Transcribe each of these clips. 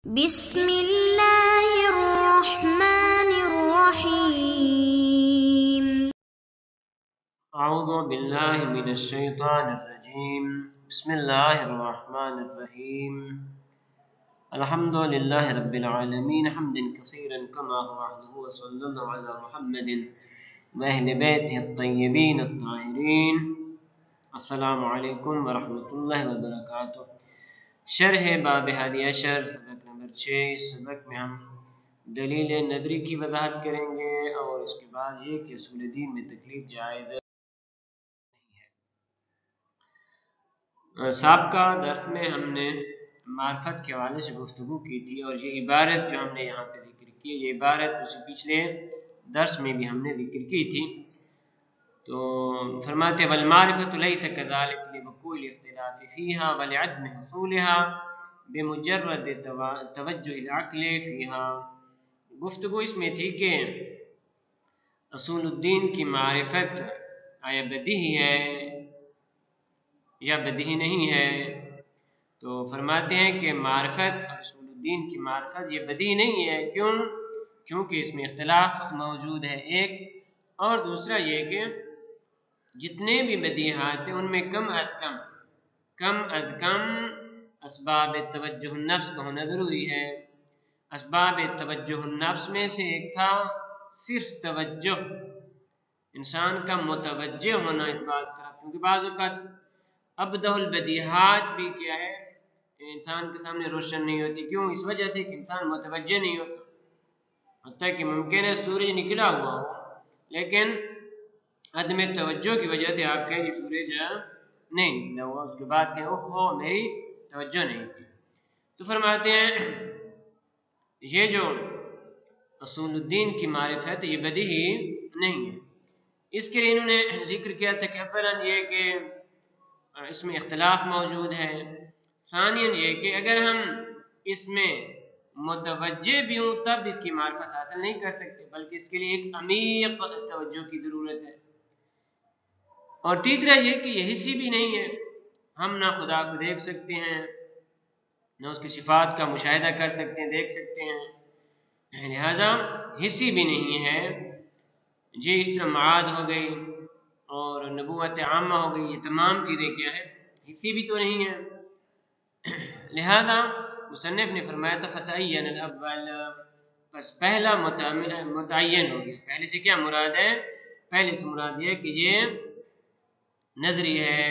بسم الله الرحمن الرحيم. أعوذ بالله من الشيطان الرجيم. بسم الله الرحمن الرحيم. الحمد لله رب العالمين حمدا كثيرا كما هو عهده، وصلى الله على محمد وأهل بيته الطيبين الطاهرين. السلام عليكم ورحمة الله وبركاته. شرح باب ہادی عشر سبق نمبر 6. اس سبق میں ہم دلیل نظری کی وضاحت کریں گے اور اس کے بعد یہ کہ اصول دین میں تکلیف جائز نہیں ہے. سابقہ درس میں ہم نے معرفت کے حوالے سے گفتگو کی تھی اور یہ عبارت جو ہم نے یہاں پہ ذکر کی، یہ عبارت اسی پچھلے درس میں بھی ہم نے ذکر کی تھی. تو فرماتے والمعرفۃ لیس کذالک لوقوع الاختلاف فیہا ولعدم حصولہا بمجرد توجہ العقل فیہا. گفتگو اس میں تھی کہ اصول الدین کی معرفت آیا بدیہی ہے یا بدیہی نہیں ہے. تو فرماتے ہیں کہ معرفت اور اصول الدین کی معرفت یہ بدیہی نہیں ہے. کیوں؟ کیونکہ اس میں اختلاف موجود ہے ایک، اور دوسرا یہ کہ جتنے بھی بدیہات ہیں ان میں کم از کم اسباب توجہ النفس کا ہونا ضروری ہے. اسباب توجہ النفس میں سے ایک تھا صرف توجہ، انسان کا متوجہ ہونا اس بات طرف، کیونکہ بعض اوقات ابدہ البدیہات بھی کیا ہے انسان کے سامنے روشن نہیں ہوتی. کیوں؟ اس وجہ سے کہ انسان متوجہ نہیں ہوتا. حتیٰ کہ ممکن ہے سورج نکلا ہوا ہو لیکن عدم توجہ کی وجہ سے آپ کہیں کہ سورج نہیں نکلا ہوا، اس کے بعد کہیں اوہ میری توجہ نہیں کی. تو فرماتے ہیں یہ جو اصول الدین کی معرفت یہ بدیہی نہیں ہے. اس کے لیے انہوں نے ذکر کیا تھا کہ اولا یہ کہ اس میں اختلاف موجود ہے، ثانیاً یہ کہ اگر ہم اس میں متوجہ بھی ہوں تب اس کی معرفت حاصل نہیں کر سکتے، بلکہ اس کے لیے ایک عمیق توجہ کی ضرورت ہے. اور تیسرا یہ کہ یہ حصی بھی نہیں ہے، ہم نہ خدا کو دیکھ سکتے ہیں نہ اس کی صفات کا مشاہدہ کر سکتے ہیں دیکھ سکتے ہیں، لہذا حصی بھی نہیں ہے. یہ اس طرح معاد ہو گئی اور نبوت عامہ ہو گئی، یہ تمام چیزیں کیا ہے حصی بھی تو نہیں ہے. لہذا مصنف نے فرمایا تھا فتعین الاول، بس پہلا متعین ہو گیا. پہلے سے کیا مراد ہے؟ پہلے سے مراد یہ کہ یہ نظری ہے.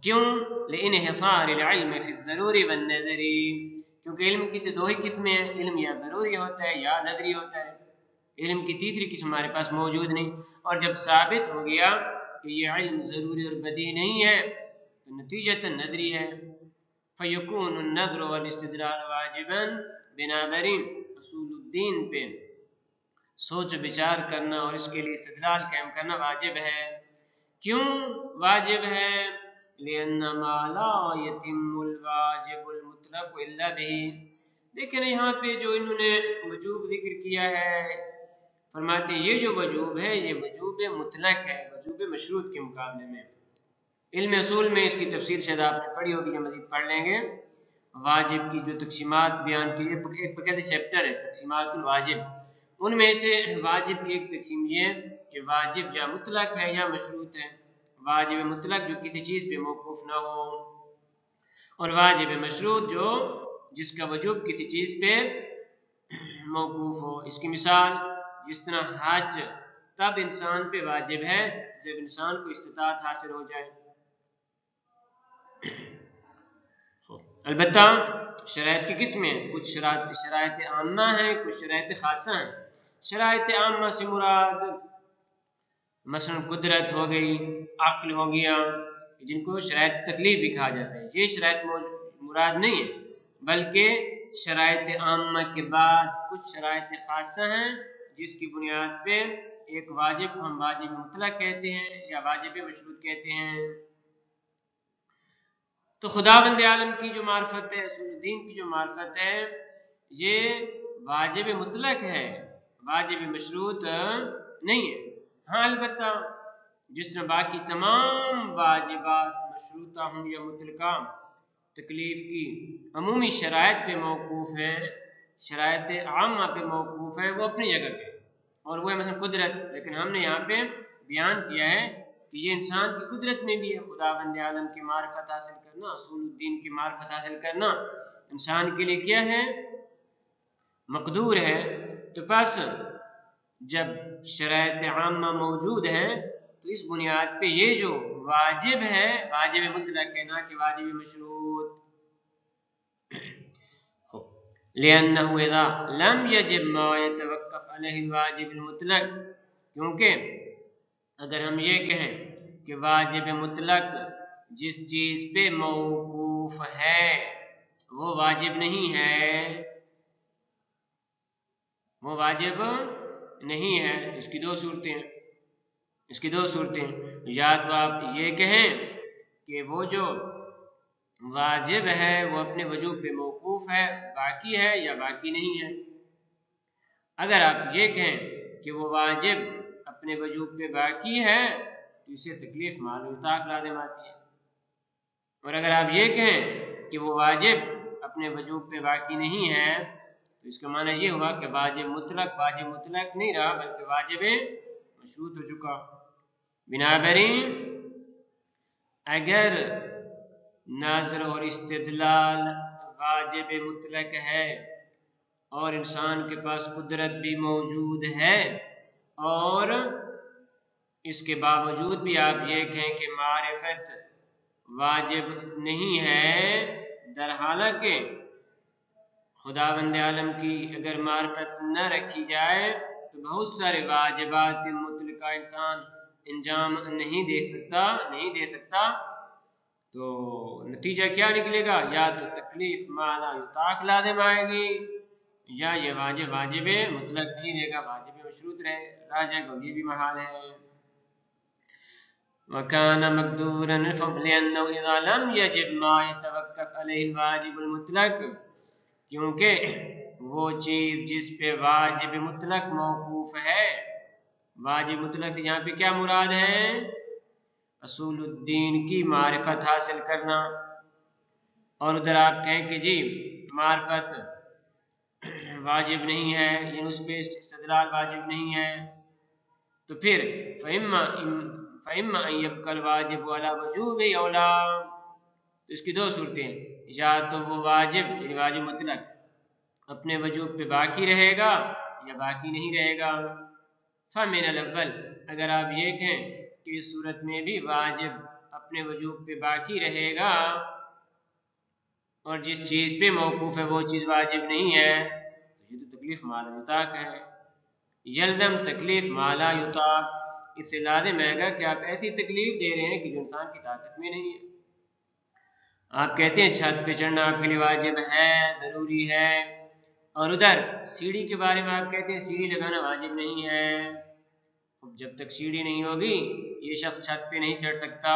کیوں؟ لانحصار العلم فی الضروری والنظری، کیونکہ علم کی تو دو ہی قسمیں ہیں، علم یا ضروری ہوتا ہے یا نظری ہوتا ہے. علم کی تیسری قسم ہمارے پاس موجود نہیں، اور جب ثابت ہو گیا کہ یہ علم ضروری اور بدیہی نہیں ہے تو نتیجتاً نظری ہے. فیکون النظر والاستدلال واجبا، بنابراین اصول الدین پہ سوچ بچار کرنا اور اس کے لیے استدلال قائم کرنا واجب ہے. کیوں واجب ہے؟ لأن ما لا يتم الواجب المطلق الا به. دیکھیں یہاں پہ جو انہوں نے وجوب ذکر کیا ہے، فرماتے یہ جو وجوب ہے یہ وجوب مطلق ہے، وجوب مشروط کے مقابلے میں. علم اصول میں اس کی تفسیر شاید آپ نے پڑھی ہوگی یا مزید پڑھ لیں گے. واجب کی جو تقسیمات بیان کی، ایک بقیدی چیپٹر ہے تقسیمات الواجب، ان میں سے واجب کی ایک تقسیم یہ ہے کہ واجب یا مطلق ہے یا مشروط ہے. واجب مطلق جو کسی چیز پہ موقوف نہ ہو، اور واجب مشروط جو جس کا وجوب کسی چیز پہ موقوف ہو. اس کی مثال جس طرح حج تب انسان پہ واجب ہے جب انسان کو استطاعت حاصل ہو جائے. البتہ شرائط کی قسمیں ہیں، کچھ شرائط عامہ ہیں، کچھ شرائط خاصہ ہیں. شرائط عامہ سے مراد مثلا قدرت ہو گئی، عقل ہو گیا، جن کو شرائط تکلیف بھی کہا جاتا ہے. یہ شرائط مراد نہیں ہے، بلکہ شرائط عامہ کے بعد کچھ شرائط خاصہ ہیں جس کی بنیاد پہ ایک واجب کو ہم واجب مطلق کہتے ہیں یا واجب مشروط کہتے ہیں. تو خداوند عالم کی جو معرفت ہے، اصول الدین کی جو معرفت ہے، یہ واجب مطلق ہے، واجب مشروط نہیں ہے. ہاں البتہ جس طرح باقی تمام واجبات مشروطہ ہوں یا مطلقہ تکلیف کی عمومی شرائط پہ موقوف ہے، شرائط عامہ پہ موقوف ہے، وہ اپنی جگہ پہ، اور وہ ہے مثلا قدرت، لیکن ہم نے یہاں پہ بیان کیا ہے کہ یہ انسان کی قدرت میں بھی ہے، خداوند عالم کی معرفت حاصل کرنا، اصول الدین کی معرفت حاصل کرنا انسان کے لیے کیا ہے؟ مقدور ہے۔ تو پس جب شرائط عامہ موجود ہے تو اس بنیاد پہ یہ جو واجب ہے، واجب مطلق ہے، نہ کہ واجب مشروط، لأنه إذا لم يجب ما يتوقف عليه الواجب المطلق، کیونکہ اگر ہم یہ کہیں کہ واجب مطلق جس چیز پہ موقوف ہے وہ واجب نہیں ہے، وہ واجب نہیں ہے، اس کی دو صورتیں ہیں، اس کی دو صورتیں، یا تو آپ یہ کہیں کہ وہ جو واجب ہے وہ اپنے وجوب پہ موقوف ہے، باقی ہے یا باقی نہیں ہے۔ اگر آپ یہ کہیں کہ وہ واجب اپنے وجوب پہ باقی ہے تو اسے تکلیف مال اطاق لازم آتی ہے، اور اگر آپ یہ کہیں کہ وہ واجب اپنے وجوب پہ باقی نہیں ہے تو اس کا معنی یہ ہوا کہ واجب مطلق نہیں رہا بلکہ واجب مشروط ہو چکا۔ بنابراین اگر نظر اور استدلال واجب مطلق ہے اور انسان کے پاس قدرت بھی موجود ہے اور اس کے باوجود بھی آپ یہ کہیں کہ معرفت واجب نہیں ہے، در حالانکہ خداوند عالم کی اگر معرفت نہ رکھی جائے تو بہت سارے واجبات مطلقہ انسان انجام نہیں دے سکتا، تو نتیجہ کیا نکلے گا؟ یا تو تکلیف ما لا یطاق لازم آئے گی، یا یہ واجب مطلق نہیں رہے گا، واجب مشروط رہ جائے گا، یہ بھی محال ہے۔ وَكَانَ مَقْدُورًا لِأَنَّهُ إِذَا لَمْ يَجِبْ مَا يَتَوَقَّفْ عَلَيْهِ الْوَاجِبُ الْمُطْلَقُ، کیونکہ وہ چیز جس پہ واجب مطلق موقوف ہے، واجب مطلق سے یہاں پہ کیا مراد ہے؟ اصول الدین کی معرفت حاصل کرنا، اور ادھر آپ کہیں کہ جی معرفت واجب نہیں ہے، یعنی اس پہ استدلال واجب نہیں ہے، تو پھر فَإِمَّا أَن يَبْقَى الْوَاجِبُ عَلَى وُجُوبِهِ أَوْ لَا، تو اس کی دو صورتیں، یا تو وہ واجب یعنی واجب مطلق اپنے وجوب پہ باقی رہے گا یا باقی نہیں رہے گا۔ فَمِنَ الْأَوَّلِ، اگر آپ یہ کہیں کہ اس صورت میں بھی واجب اپنے وجوب پہ باقی رہے گا اور جس چیز پہ موقوف ہے وہ چیز واجب نہیں ہے تو یہ تو تکلیف ما لا یطاق ہے، یلزم تکلیف ما لا یطاق، اس سے لازم ہے گا کہ آپ ایسی تکلیف دے رہے ہیں کہ جو انسان کی طاقت میں نہیں ہے۔ آپ کہتے ہیں چھت پہ چڑھنا آپ کے لیے واجب ہے، ضروری ہے، اور ادھر سیڑھی کے بارے میں آپ کہتے ہیں سیڑھی لگانا واجب نہیں ہے، جب تک سیڑھی نہیں ہوگی یہ شخص چھت پہ نہیں چڑھ سکتا۔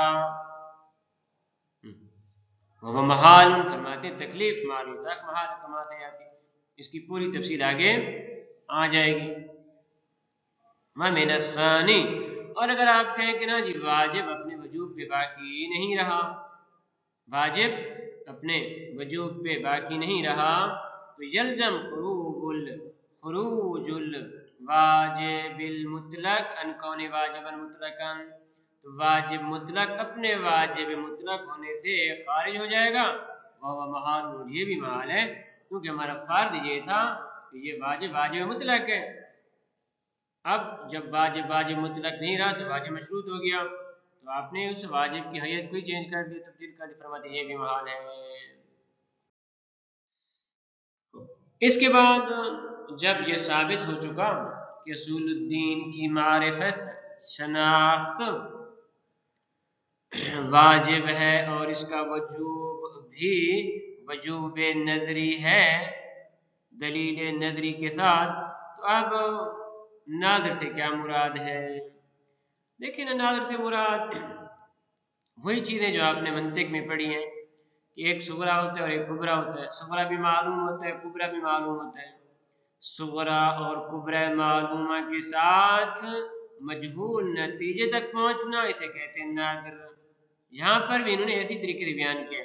وہ محال، فرماتے تکلیف ما لا یطاق محال کما سے آتی، اس کی پوری تفصیل آگے آ جائے گی۔ وَمِنَ الثَّانِي، اور اگر آپ کہیں کہ نا جی واجب اپنے وجوب پہ باقی نہیں رہا، واجب اپنے وجوب پہ باقی نہیں رہا تو یلزم خروج الواجب المطلق ان کون واجبا مطلقا، تو واجب مطلق اپنے واجب مطلق ہونے سے خارج ہو جائے گا، وہ محال، یہ بھی محال ہے کیونکہ ہمارا فرض یہ تھا کہ یہ واجب مطلق ہے، اب جب واجب مطلق نہیں رہا تو واجب مشروط ہو گیا، تو آپ نے اس واجب کی حیت کو ہی چینج کر دیا، تبدیل کر دیا، فرماتے یہ بھی محال ہے۔ اس کے بعد جب یہ ثابت ہو چکا کہ اصول الدین کی معرفت شناخت واجب ہے اور اس کا وجوب بھی وجوب نظری ہے دلیل نظری کے ساتھ، تو اب ناظر سے کیا مراد ہے؟ دیکھیں نا، ناظر سے مراد وہی چیزیں جو آپ نے منطق میں پڑھی ہیں کہ ایک صغرا ہوتا ہے اور ایک کبرا ہوتا ہے، صغرا بھی معلوم ہوتا ہے، کبرا بھی معلوم ہوتا ہے، صغرا اور کبرا معلومہ کے ساتھ مجہول نتیجے تک پہنچنا اسے کہتے ہیں ناظر۔ یہاں پر بھی انہوں نے ایسی طریقے سے بیان کیا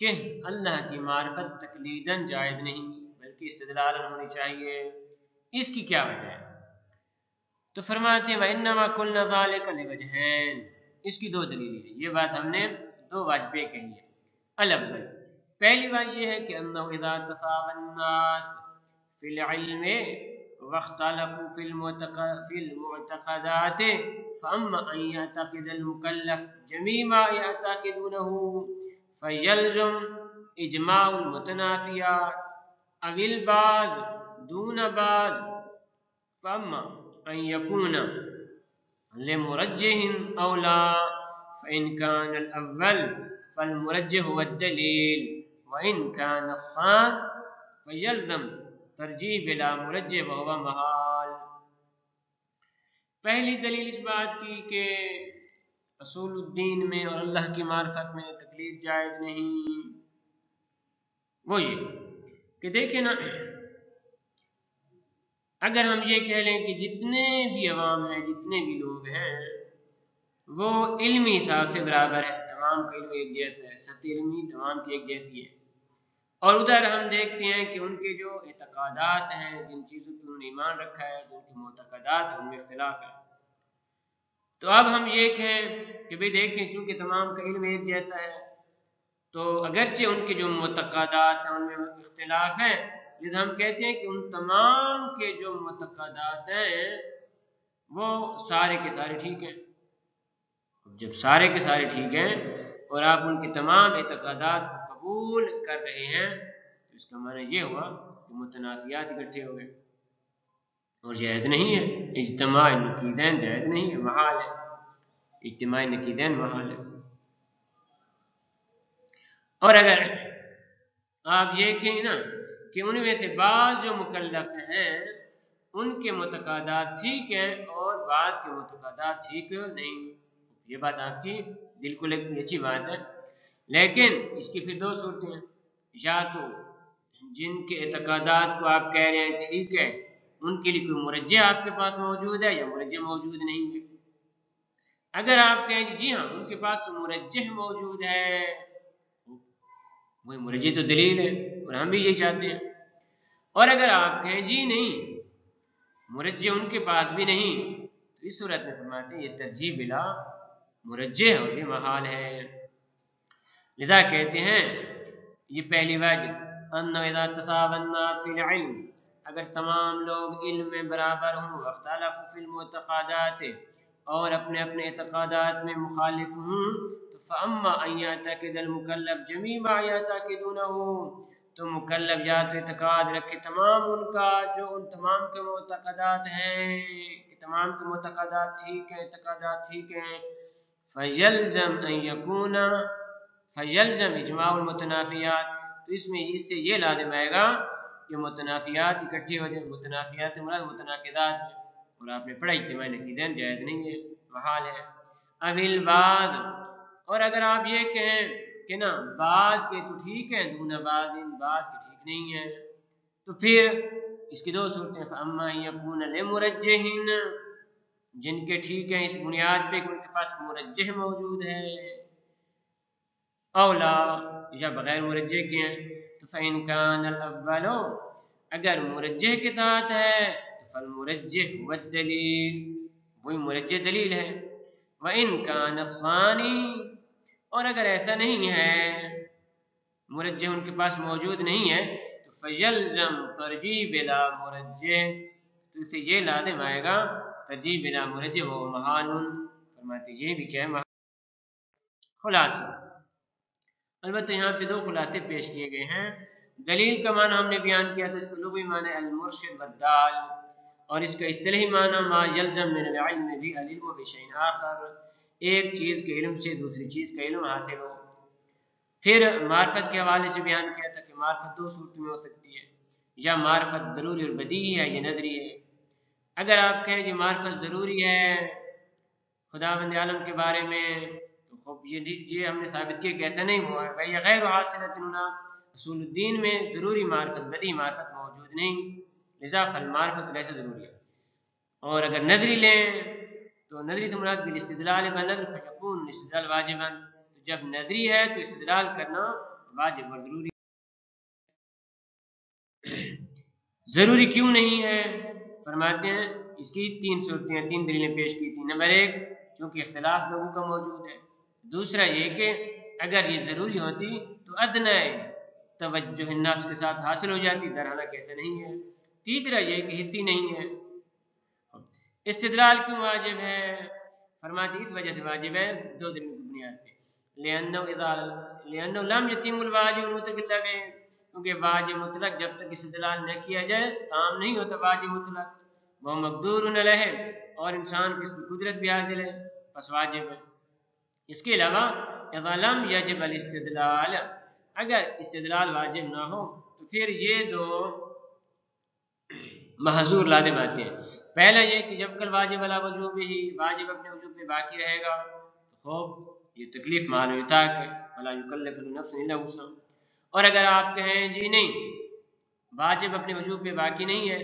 کہ اللہ کی معرفت تقلیداً جائز نہیں بلکہ استدلالاً ہونی چاہیے۔ اس کی کیا وجہ ہے؟ تو فرماتے ہیں وَإِنَّمَا قُلْنَا ذَلِكَ لِوَجْهَيْنِ، اس کی دو دلیلیں ہیں، یہ بات ہم نے دو وجہ پہ کہی ہے۔ الاول، پہلی وجہ یہ ہے کہ انه اذا تساوى الناس في العلم واختلفوا في المعتقدات فاما ان يعتقد المكلف جميع ما يعتقدونه فيلزم اجماع المتنافيات او البعض دون بعض، فاما ان يكون لمرجح او لا فان كان الاول فالمرجح هو الدليل وإن كان الثاني فيلزم ترجیح بلا مرجح وهو محال۔ پہلی دلیل اس بات کی کہ اصول الدین میں اور اللہ کی معرفت میں تقلید جائز نہیں، وہ یہ کہ دیکھیں نا، اگر ہم یہ کہہ لیں کہ جتنے بھی عوام ہیں، جتنے بھی لوگ ہیں، وہ علمی حساب سے برابر ہے، تمام کا علم ایک جیسا ہے، سطح علمی تمام کی ایک جیسی ہے، اور ادھر ہم دیکھتے ہیں کہ ان کے جو اعتقادات ہیں، جن چیزوں پر انہوں نے ایمان رکھا ہے، جن کے معتقدات ہیں، ان میں اختلاف ہے، تو اب ہم یہ کہیں کہ بھئی دیکھیں چونکہ تمام کا علم ایک جیسا ہے، تو اگرچہ ان کے جو معتقدات ہیں ان میں اختلاف ہے، لذا ہم کہتے ہیں کہ ان تمام کے جو معتقدات ہیں وہ سارے کے سارے ٹھیک ہیں۔ جب سارے کے سارے ٹھیک ہیں اور آپ ان کے تمام اعتقادات کو قبول کر رہے ہیں تو اس کا معنی یہ ہوا کہ متنافیات اکٹھے ہو گئے اور جائز نہیں ہے، اجتماع نقیضین جائز نہیں ہے، محال ہے، اجتماع نقیضین محال ہے۔ اور اگر آپ یہ کہیں نا کہ ان میں سے بعض جو مکلف ہیں ان کے معتقدات ٹھیک ہیں اور بعض کے معتقدات ٹھیک نہیں، یہ بات آپ کی دل کو لگتی ہے، اچھی بات ہے، لیکن اس کی پھر دو صورتیں ہیں، یا تو جن کے اعتقادات کو آپ کہہ رہے ہیں ٹھیک ہے ان کے لیے کوئی مرجح آپ کے پاس موجود ہے یا مرجح موجود نہیں ہے۔ اگر آپ کہیں جی ہاں ان کے پاس تو مرجح موجود ہے، وہی مرجح تو دلیل ہے اور ہم بھی یہی چاہتے ہیں، اور اگر آپ کہیں جی نہیں مرجح ان کے پاس بھی نہیں، تو اس صورت میں فرماتے ہیں یہ ترجیح بلا مرجح اور یہ محال ہے۔ لذا کہتے ہیں یہ پہلی وجہ انه اذا تساوى الناس في العلم، اگر تمام لوگ علم میں برابر ہوں، اختلافوا في المعتقدات اور اپنے اپنے اعتقادات میں مخالف ہوں، تو فاما ان يعتقد المكلف جميع ما يعتقدونه، تو مکلف یا تو اعتقاد رکھے تمام ان کا جو ان تمام کے معتقدات ہیں کہ تمام کے معتقدات ٹھیک ہیں، اعتقادات ٹھیک ہیں، فیلزم ان یکون فیلزم اجماع المتنافیات، تو اس سے یہ لازم آئے گا کہ متنافیات اکٹھی ہو جائیں، متنافیات سے مراد متناقضات ہیں، اور آپ نے پڑھا اجتماع نقیضین جائز نہیں ہے، محال ہے۔ اب البعض، اور اگر آپ یہ کہیں کہ نا بعض کے تو ٹھیک ہیں دون بعض بعض کے ٹھیک نہیں ہیں، تو پھر اس کی دو صورتیں، فاما یکون لمرجح، جن کے ٹھیک ہیں اس بنیاد پہ کہ ان کے پاس مرجح موجود ہے، اولا یا بغیر مرجح کے ہیں، تو فإن كان الاول، اگر مرجح کے ساتھ ہے تو فالمرجح هو الدلیل، وہی مرجح دلیل ہے، وإن كان الثانی، اور اگر ایسا نہیں ہے مرجح ان کے پاس موجود نہیں ہے تو فیلزم ترجیح بلا مرجح، تو اسے یہ لازم آئے گا ترجیح بلا مرجح وہ محال، فرماتے یہ بھی کیا ہے محال۔ خلاصہ، البتہ یہاں پہ دو خلاصے پیش کیے گئے ہیں، دلیل کا معنی ہم نے بیان کیا تھا، اس کا لغوی معنی المرشد والدال، اور اس کا اصطلاحی معنی ما یلزم من العلم بھی العلم بشیء آخر، ایک چیز کے علم سے دوسری چیز کا علم حاصل ہو۔ پھر معرفت کے حوالے سے بیان کیا تھا کہ معرفت دو صورتوں میں ہو سکتی ہے، یا معرفت ضروری اور بدیہی ہے یا نظری ہے۔ اگر آپ کہیں کہ معرفت ضروری ہے خداوند عالم کے بارے میں تو خوب یہ ہم نے ثابت کیا کہ ایسا نہیں ہوا ہے، بھائی غیر حاصلۃ لنا، اصول الدین میں ضروری معرفت بدیہی معرفت موجود نہیں، لذا فالمعرفت لیس ضروری ہے۔ اور اگر نظری لیں تو نظری سے مراد بالاستدلال بنظر فیکون الاستدلال واجبا، جب نظری ہے تو استدلال کرنا واجب اور ضروری کیوں نہیں ہے؟ فرماتے ہیں اس کی 3 صورتیں 3 دلیلیں پیش کی تھی۔ نمبر 1 چونکہ اختلاف لوگوں کا موجود ہے، دوسرا یہ کہ اگر یہ ضروری ہوتی تو ادنی توجہ الناس کے ساتھ حاصل ہو جاتی، در حالانکہ ایسا نہیں ہے، تیسرا یہ کہ حصی نہیں ہے۔ استدلال کیوں واجب ہے؟ فرماتے اس وجہ سے واجب ہے 2 دلیلوں کی بنیاد پہ، لأنه لم يتم الواجب المطلق الا به، کیونکہ واجب مطلق جب تک استدلال نہ کیا جائے کام نہیں ہوتا واجب مطلق، وہ مقدور علیہ اور انسان کی اس کی قدرت بھی حاصل ہے، پس واجب ہے۔ اس کے علاوہ اذا لم یجب الاستدلال، اگر استدلال واجب نہ ہو تو پھر یہ 2 محظور لازم آتے ہیں۔ پہلا یہ کہ جب کل واجب علی وجوب ہی، واجب اپنے وجوب پہ باقی رہے گا تو خوب یہ تکلیف مال یطاق ہے، ولا یکلف نفس الا وسعها۔ اور اگر آپ کہیں جی نہیں واجب اپنے وجوب پہ باقی نہیں ہے،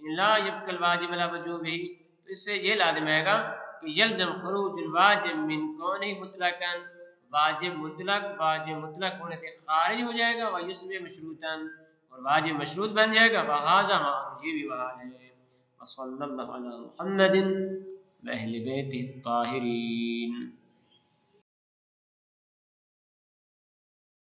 لا یبقى الواجب علی وجوب ہی، تو اس سے یہ لازم آئے گا کہ یلزم خروج الواجب من کونہ مطلقا، واجب مطلق ہونے سے خارج ہو جائے گا، ویصبح مشروطا، اور واجب مشروط بن جائے گا، وہذا یہ بھی وحال ہے۔ وصلی اللہ علی محمد و اہل بیتہ الطاہرین۔